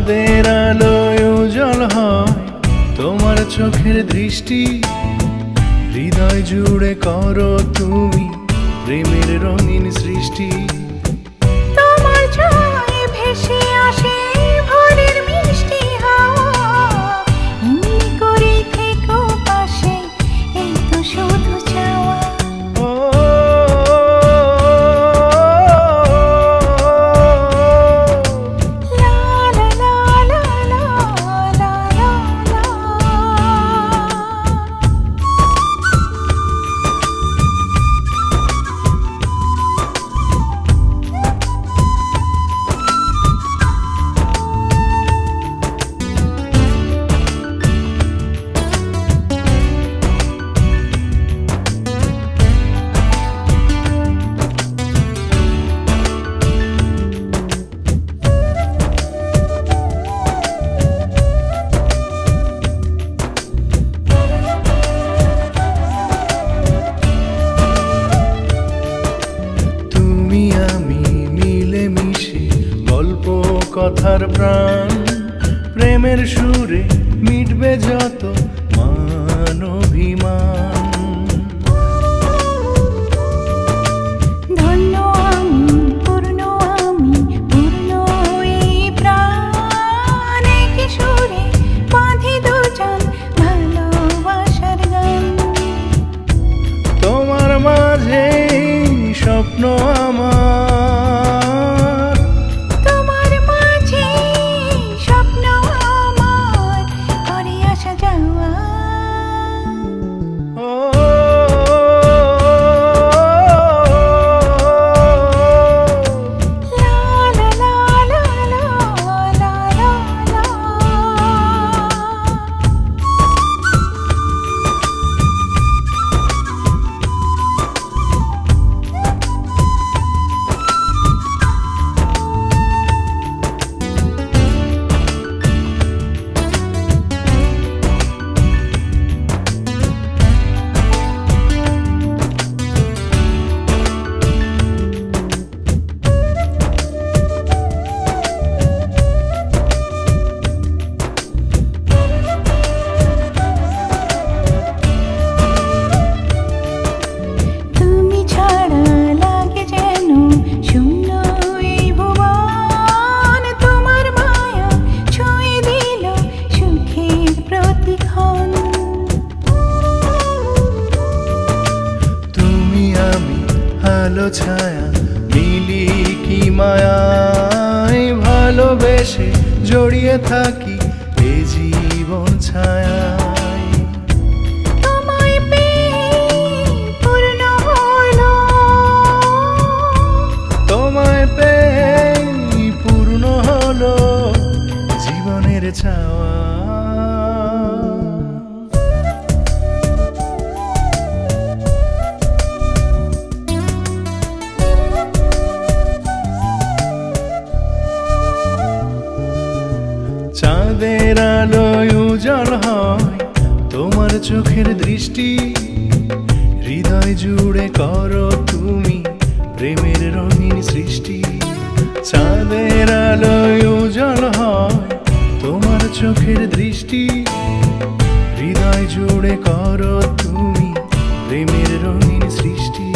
চাঁদের আলোয় উজ্জ্বল হয় তোমার চোখের দৃষ্টি, হৃদয় জুড়ে করো তুমি প্রেমের রঙিন সৃষ্টি। তোমার ছোঁয়ায় ভেসে আসে ভোরের মিষ্টি হাওয়া, এমনি করে থেকো পাশে, এই তো শুধু চাওয়া। কথার প্রাণ প্রেমের সুরে মিটবে যত মান অভিমান। ধন্য আমি পূর্ণ এই প্রাণ, কি সুরে বাঁধি দুজন ভালোবাসার গান। তোমার মাঝে স্বপ্ন আমার, আলো ছায়া মিলি কি মায়ায়, ভালোবেসে জড়িয়ে থাকি এ জীবন ছায়ায়। তোমায় পেয়ে পূর্ণ হলো, তোমায় পেয়ে পূর্ণ হলো জীবনের চাওয়া। চাঁদের আলোয় উজ্জ্বল হয় তোমার চোখের দৃষ্টি, হৃদয় জুড়ে করো তুমি প্রেমের রঙিন সৃষ্টি। চাঁদের আলোয় উজ্জ্বল হয় তোমার চোখের দৃষ্টি, হৃদয় জুড়ে করো তুমি প্রেমের রঙিন সৃষ্টি।